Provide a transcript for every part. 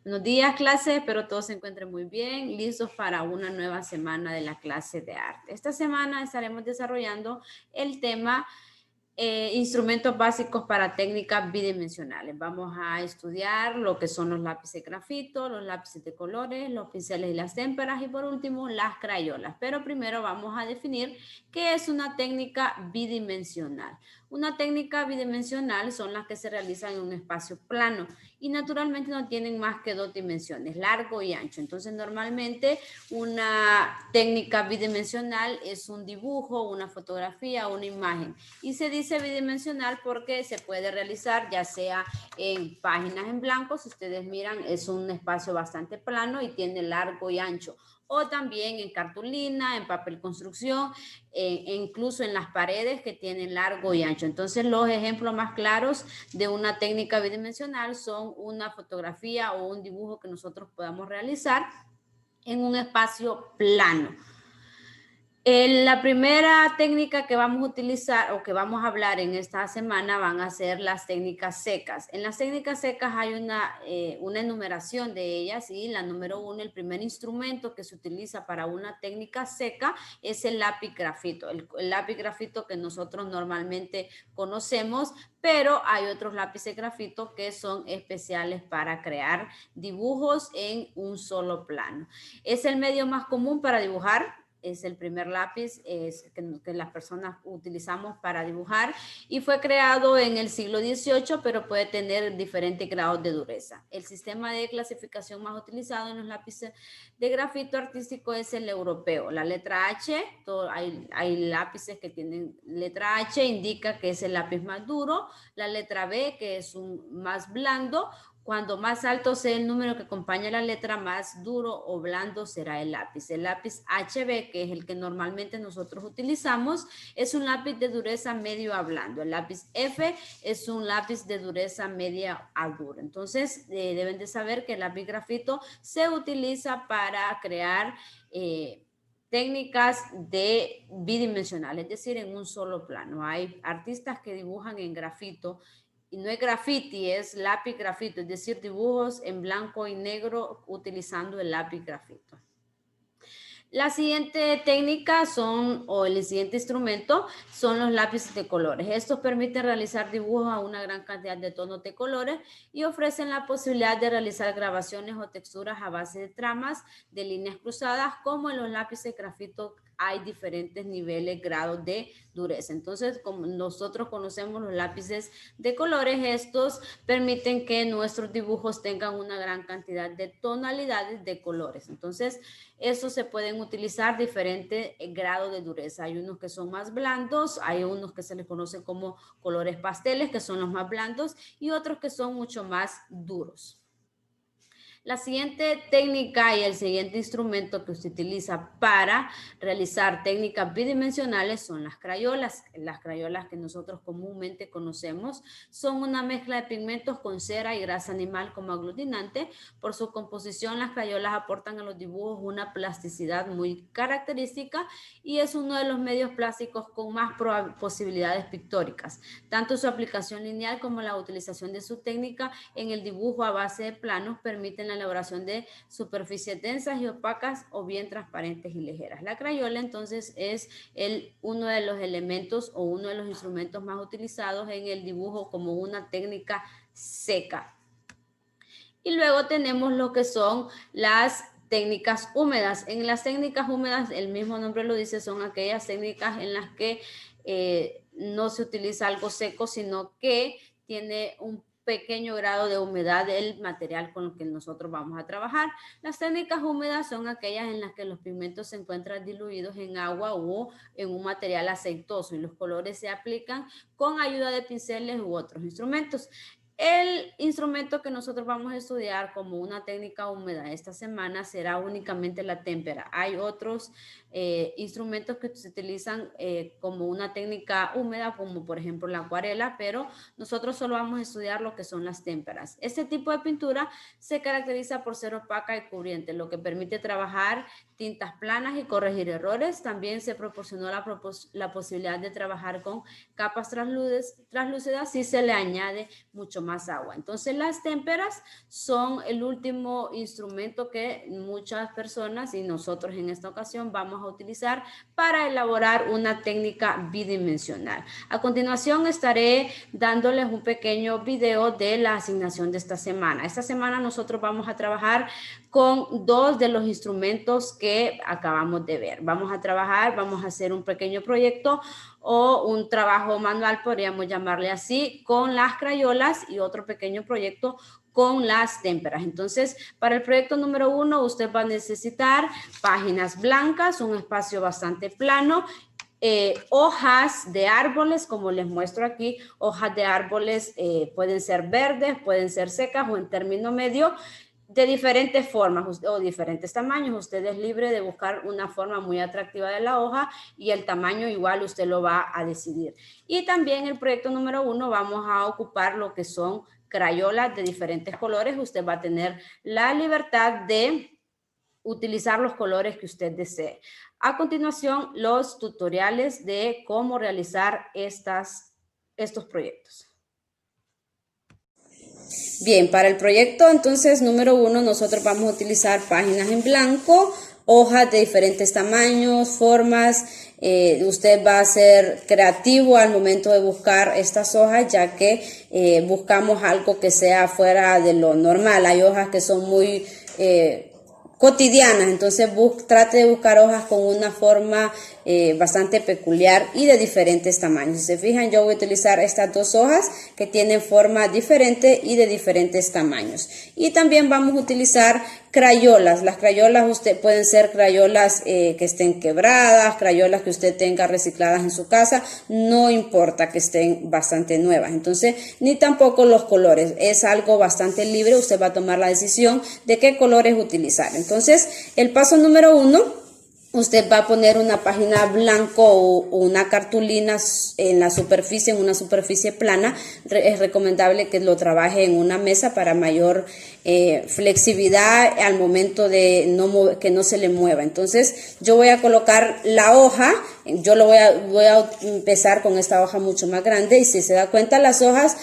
Buenos días, clase. Espero todos se encuentren muy bien, listos para una nueva semana de la clase de arte. Esta semana estaremos desarrollando el tema instrumentos básicos para técnicas bidimensionales. Vamos a estudiar lo que son los lápices de grafito, los lápices de colores, los pinceles y las témperas y por último las crayolas. Pero primero vamos a definir qué es una técnica bidimensional. Una técnica bidimensional son las que se realizan en un espacio plano y naturalmente no tienen más que dos dimensiones, largo y ancho. Entonces normalmente una técnica bidimensional es un dibujo, una fotografía, una imagen. Y se dice bidimensional porque se puede realizar ya sea en páginas en blanco, si ustedes miran es un espacio bastante plano y tiene largo y ancho, o también en cartulina, en papel construcción, e incluso en las paredes que tienen largo y ancho. Entonces los ejemplos más claros de una técnica bidimensional son una fotografía o un dibujo que nosotros podamos realizar en un espacio plano. La primera técnica que vamos a utilizar o que vamos a hablar en esta semana van a ser las técnicas secas. En las técnicas secas hay una enumeración de ellas y la número 1, el primer instrumento que se utiliza para una técnica seca es el lápiz grafito. El lápiz grafito que nosotros normalmente conocemos, pero hay otros lápices grafito que son especiales para crear dibujos en un solo plano. Es el medio más común para dibujar. Es el primer lápiz que las personas utilizamos para dibujar y fue creado en el siglo XVIII, pero puede tener diferentes grados de dureza. El sistema de clasificación más utilizado en los lápices de grafito artístico es el europeo. La letra H, hay lápices que tienen letra H, indica que es el lápiz más duro. La letra B, que es un más blando. Cuando más alto sea el número que acompaña la letra, más duro o blando será el lápiz. El lápiz HB, que es el que normalmente nosotros utilizamos, es un lápiz de dureza medio a blando. El lápiz F es un lápiz de dureza media a duro. Entonces, deben de saber que el lápiz grafito se utiliza para crear técnicas de bidimensional, es decir, en un solo plano. Hay artistas que dibujan en grafito y no es graffiti, es lápiz grafito, es decir, dibujos en blanco y negro utilizando el lápiz grafito. La siguiente técnica o el siguiente instrumento son los lápices de colores. Estos permiten realizar dibujos a una gran cantidad de tonos de colores y ofrecen la posibilidad de realizar grabaciones o texturas a base de tramas, de líneas cruzadas, como en los lápices de grafito hay diferentes niveles, grados de dureza. Entonces, como nosotros conocemos los lápices de colores, estos permiten que nuestros dibujos tengan una gran cantidad de tonalidades de colores. Entonces, estos se pueden utilizar diferentes grados de dureza. Hay unos que son más blandos, hay unos que se les conoce como colores pasteles, que son los más blandos, y otros que son mucho más duros. La siguiente técnica y el siguiente instrumento que se utiliza para realizar técnicas bidimensionales son las crayolas. Las crayolas que nosotros comúnmente conocemos son una mezcla de pigmentos con cera y grasa animal como aglutinante. Por su composición, las crayolas aportan a los dibujos una plasticidad muy característica y es uno de los medios plásticos con más posibilidades pictóricas. Tanto su aplicación lineal como la utilización de su técnica en el dibujo a base de planos permiten la elaboración de superficies densas y opacas o bien transparentes y ligeras. La crayola entonces es uno de los elementos o uno de los instrumentos más utilizados en el dibujo como una técnica seca. Y luego tenemos lo que son las técnicas húmedas. En las técnicas húmedas, el mismo nombre lo dice, son aquellas técnicas en las que no se utiliza algo seco, sino que tiene un pequeño grado de humedad del material con el que nosotros vamos a trabajar. Las técnicas húmedas son aquellas en las que los pigmentos se encuentran diluidos en agua o en un material aceitoso y los colores se aplican con ayuda de pinceles u otros instrumentos. El instrumento que nosotros vamos a estudiar como una técnica húmeda esta semana será únicamente la témpera. Hay otros instrumentos que se utilizan como una técnica húmeda, como por ejemplo la acuarela, pero nosotros solo vamos a estudiar lo que son las témperas. Este tipo de pintura se caracteriza por ser opaca y cubriente, lo que permite trabajar tintas planas y corregir errores. También se proporcionó la posibilidad de trabajar con capas translúcidas si se le añade mucho más más agua. Entonces las témperas son el último instrumento que muchas personas y nosotros en esta ocasión vamos a utilizar para elaborar una técnica bidimensional. A continuación estaré dándoles un pequeño video de la asignación de esta semana. Esta semana nosotros vamos a trabajar con dos de los instrumentos que acabamos de ver. Vamos a hacer un pequeño proyecto o un trabajo manual, podríamos llamarle así, con las crayolas y otro pequeño proyecto con las témperas. Entonces, para el proyecto número 1, usted va a necesitar páginas blancas, un espacio bastante plano, hojas de árboles, como les muestro aquí, hojas de árboles pueden ser verdes, pueden ser secas o en término medio, de diferentes formas o diferentes tamaños. Usted es libre de buscar una forma muy atractiva de la hoja y el tamaño igual usted lo va a decidir. Y también el proyecto número 1 vamos a ocupar lo que son crayolas de diferentes colores. Usted va a tener la libertad de utilizar los colores que usted desee. A continuación, los tutoriales de cómo realizar estos proyectos. Bien, para el proyecto entonces número 1 nosotros vamos a utilizar páginas en blanco, hojas de diferentes tamaños, formas. Usted va a ser creativo al momento de buscar estas hojas, ya que buscamos algo que sea fuera de lo normal. Hay hojas que son muy cotidianas, entonces trate de buscar hojas con una forma bastante peculiar y de diferentes tamaños. Si se fijan, yo voy a utilizar estas dos hojas que tienen forma diferente y de diferentes tamaños. Y también vamos a utilizar crayolas. Las crayolas pueden ser crayolas que estén quebradas, crayolas que usted tenga recicladas en su casa, no importa que estén bastante nuevas. Entonces, ni tampoco los colores, es algo bastante libre, usted va a tomar la decisión de qué colores utilizar. Entonces, el paso número 1, usted va a poner una página blanco o una cartulina en la superficie, en una superficie plana. Es recomendable que lo trabaje en una mesa para mayor flexibilidad al momento de que no se le mueva. Entonces yo voy a colocar la hoja, voy a empezar con esta hoja mucho más grande, y si se da cuenta las hojas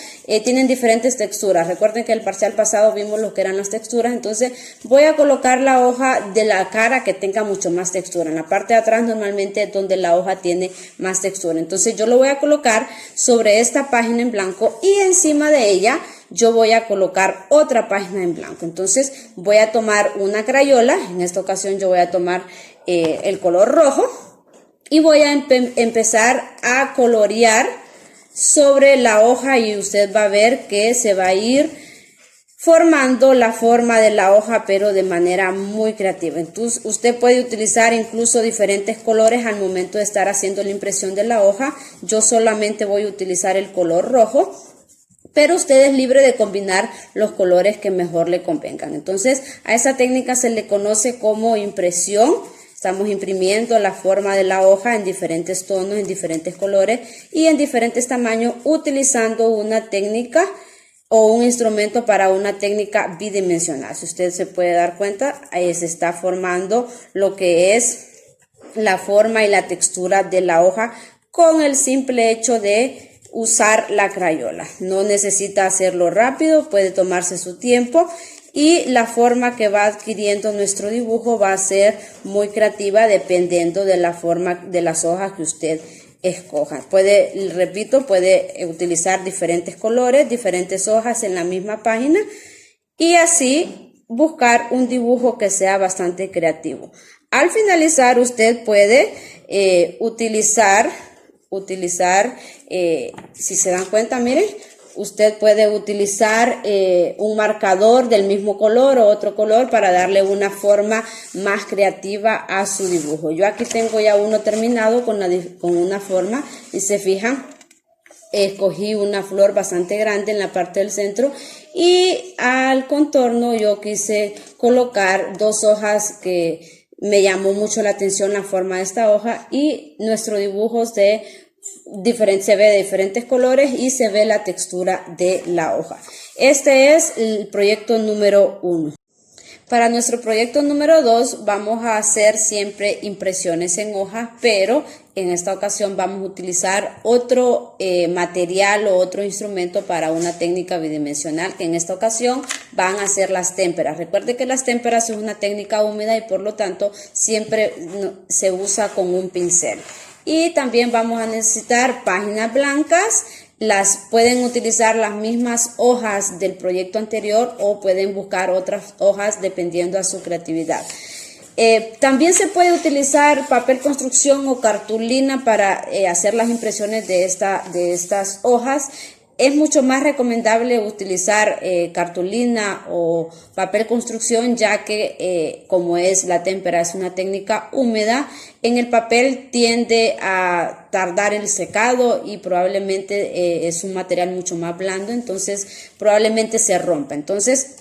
tienen diferentes texturas. Recuerden que el parcial pasado vimos lo que eran las texturas. Entonces voy a colocar la hoja de la cara que tenga mucho más textura. En la parte de atrás normalmente es donde la hoja tiene más textura. Entonces yo lo voy a colocar sobre esta página en blanco y encima de ella yo voy a colocar otra página en blanco. Entonces voy a tomar una crayola, en esta ocasión yo voy a tomar el color rojo y voy a empezar a colorear sobre la hoja, y usted va a ver que se va a ir formando la forma de la hoja, pero de manera muy creativa. Entonces usted puede utilizar incluso diferentes colores al momento de estar haciendo la impresión de la hoja. Yo solamente voy a utilizar el color rojo, pero usted es libre de combinar los colores que mejor le convengan. Entonces a esa técnica se le conoce como impresión. Estamos imprimiendo la forma de la hoja en diferentes tonos, en diferentes colores y en diferentes tamaños, utilizando una técnica o un instrumento para una técnica bidimensional. Si usted se puede dar cuenta, ahí se está formando lo que es la forma y la textura de la hoja con el simple hecho de usar la crayola. No necesita hacerlo rápido, puede tomarse su tiempo, y la forma que va adquiriendo nuestro dibujo va a ser muy creativa dependiendo de la forma de las hojas que usted escoja. Repito, puede utilizar diferentes colores, diferentes hojas en la misma página y así buscar un dibujo que sea bastante creativo. Al finalizar, usted puede utilizar, si se dan cuenta, miren, usted puede utilizar un marcador del mismo color o otro color para darle una forma más creativa a su dibujo. Yo aquí tengo ya uno terminado con una forma, y se fijan, escogí una flor bastante grande en la parte del centro, y al contorno yo quise colocar dos hojas que me llamó mucho la atención la forma de esta hoja, y nuestro dibujo se ve de diferentes colores y se ve la textura de la hoja. Este es el proyecto número 1. Para nuestro proyecto número 2 vamos a hacer siempre impresiones en hojas, pero en esta ocasión vamos a utilizar otro material o otro instrumento para una técnica bidimensional, que en esta ocasión van a ser las témperas. Recuerde que las témperas es una técnica húmeda y por lo tanto siempre se usa con un pincel. Y también vamos a necesitar páginas blancas. Las pueden utilizar las mismas hojas del proyecto anterior o pueden buscar otras hojas dependiendo a su creatividad. También se puede utilizar papel construcción o cartulina para hacer las impresiones de estas hojas. Es mucho más recomendable utilizar cartulina o papel construcción, ya que como es la témpera, es una técnica húmeda, en el papel tiende a tardar el secado y probablemente es un material mucho más blando, entonces probablemente se rompa. Entonces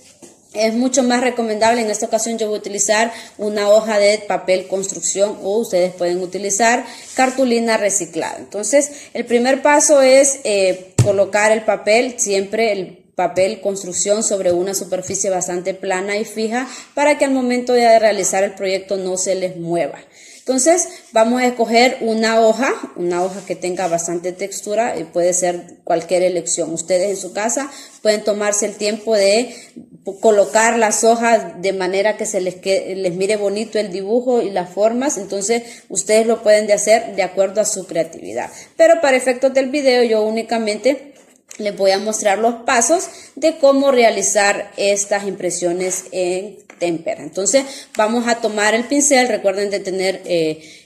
es mucho más recomendable, en esta ocasión yo voy a utilizar una hoja de papel construcción o ustedes pueden utilizar cartulina reciclada. Entonces el primer paso es colocar el papel, siempre el papel construcción sobre una superficie bastante plana y fija para que al momento de realizar el proyecto no se les mueva. Entonces vamos a escoger una hoja que tenga bastante textura y puede ser cualquier elección. Ustedes en su casa pueden tomarse el tiempo de colocar las hojas de manera que les mire bonito el dibujo y las formas. Entonces ustedes lo pueden hacer de acuerdo a su creatividad. Pero para efectos del video yo únicamente les voy a mostrar los pasos de cómo realizar estas impresiones en témpera. Entonces vamos a tomar el pincel, recuerden de tener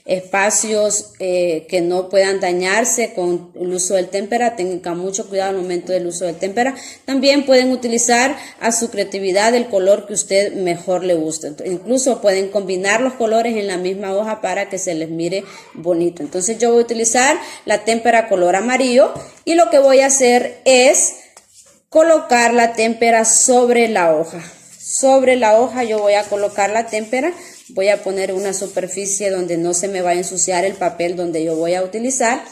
espacios que no puedan dañarse con el uso del témpera, tengan mucho cuidado al momento del uso del témpera. También pueden utilizar a su creatividad el color que usted mejor le guste, incluso pueden combinar los colores en la misma hoja para que se les mire bonito. Entonces yo voy a utilizar la témpera color amarillo y lo que voy a hacer es colocar la témpera sobre la hoja. Sobre la hoja yo voy a colocar la témpera, voy a poner una superficie donde no se me va a ensuciar el papel donde yo voy a utilizar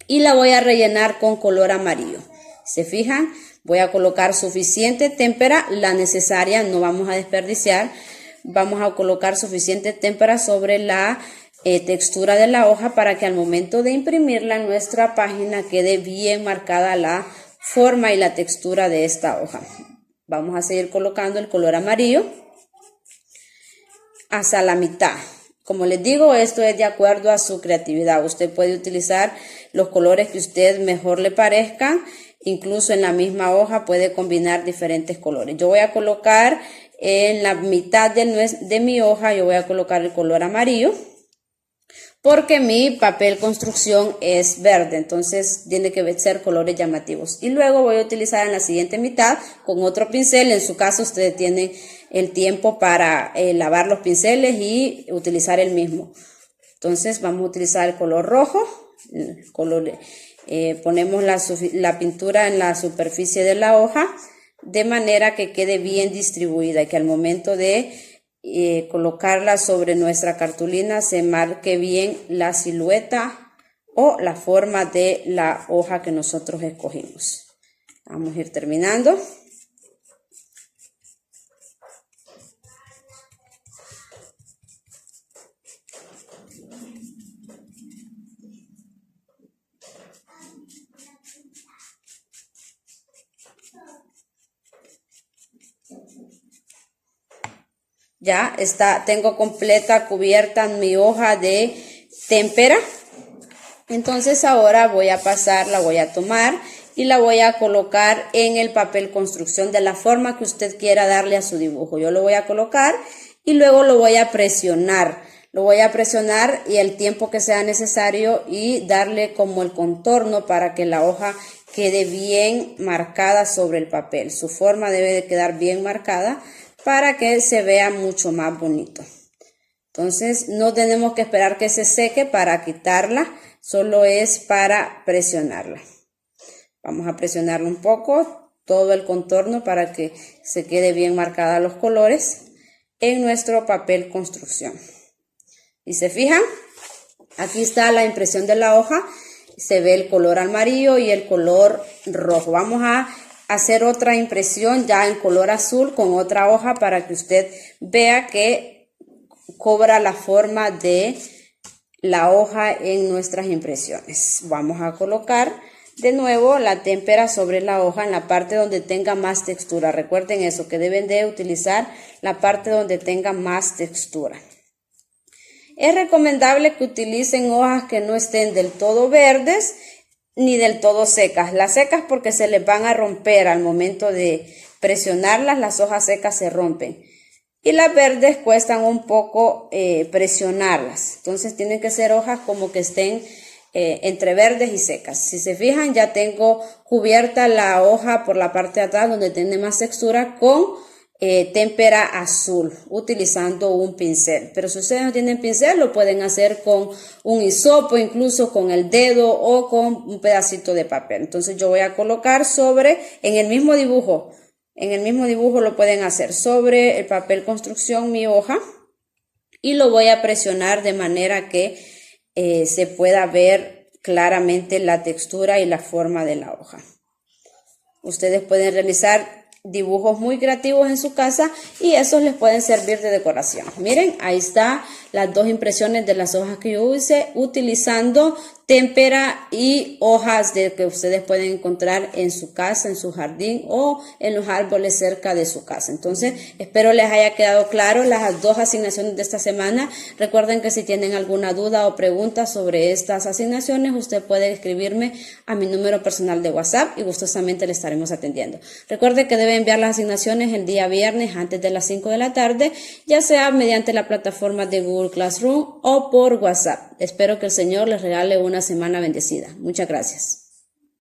y la voy a rellenar con color amarillo. ¿Se fijan? Voy a colocar suficiente témpera, la necesaria, no vamos a desperdiciar. Vamos a colocar suficiente témpera sobre la textura de la hoja para que al momento de imprimirla en nuestra página quede bien marcada la forma y la textura de esta hoja. Vamos a seguir colocando el color amarillo hasta la mitad. Como les digo, esto es de acuerdo a su creatividad. Usted puede utilizar los colores que a usted mejor le parezcan. Incluso en la misma hoja puede combinar diferentes colores. Yo voy a colocar en la mitad de mi hoja, yo voy a colocar el color amarillo, porque mi papel construcción es verde, entonces tiene que ser colores llamativos. Y luego voy a utilizar en la siguiente mitad con otro pincel. En su caso ustedes tienen el tiempo para lavar los pinceles y utilizar el mismo. Entonces vamos a utilizar el color rojo, ponemos la pintura en la superficie de la hoja de manera que quede bien distribuida y que al momento de colocarla sobre nuestra cartulina se marque bien la silueta o la forma de la hoja que nosotros escogimos. Vamos a ir terminando. Ya está, tengo completa cubierta mi hoja de témpera. Entonces ahora voy a pasar, la voy a tomar y la voy a colocar en el papel construcción de la forma que usted quiera darle a su dibujo. Yo lo voy a colocar y luego lo voy a presionar. Lo voy a presionar y el tiempo que sea necesario y darle como el contorno para que la hoja quede bien marcada sobre el papel. Su forma debe de quedar bien marcada para que se vea mucho más bonito. Entonces no tenemos que esperar que se seque para quitarla, solo es para presionarla. Vamos a presionarla un poco, todo el contorno para que se quede bien marcada los colores en nuestro papel construcción. Y se fijan, aquí está la impresión de la hoja, se ve el color amarillo y el color rojo. Vamos a hacer otra impresión ya en color azul con otra hoja para que usted vea que cobra la forma de la hoja en nuestras impresiones. Vamos a colocar de nuevo la témpera sobre la hoja en la parte donde tenga más textura. Recuerden eso, que deben de utilizar la parte donde tenga más textura. Es recomendable que utilicen hojas que no estén del todo verdes ni del todo secas. Las secas porque se les van a romper al momento de presionarlas, las hojas secas se rompen. Y las verdes cuestan un poco presionarlas. Entonces tienen que ser hojas como que estén entre verdes y secas. Si se fijan, ya tengo cubierta la hoja por la parte de atrás donde tiene más textura con témpera azul utilizando un pincel. Pero si ustedes no tienen pincel, lo pueden hacer con un hisopo, incluso con el dedo o con un pedacito de papel. Entonces yo voy a colocar en el mismo dibujo lo pueden hacer sobre el papel construcción mi hoja y lo voy a presionar de manera que se pueda ver claramente la textura y la forma de la hoja. Ustedes pueden realizar dibujos muy creativos en su casa y esos les pueden servir de decoración. Miren, ahí está las dos impresiones de las hojas que yo hice utilizando témpera y hojas que ustedes pueden encontrar en su casa, en su jardín o en los árboles cerca de su casa. Entonces, espero les haya quedado claro las dos asignaciones de esta semana. Recuerden que si tienen alguna duda o pregunta sobre estas asignaciones, usted puede escribirme a mi número personal de WhatsApp y gustosamente le estaremos atendiendo. Recuerde que debe enviar las asignaciones el día viernes antes de las 5 de la tarde, ya sea mediante la plataforma de Google Classroom o por WhatsApp. Espero que el Señor les regale una semana bendecida. Muchas gracias.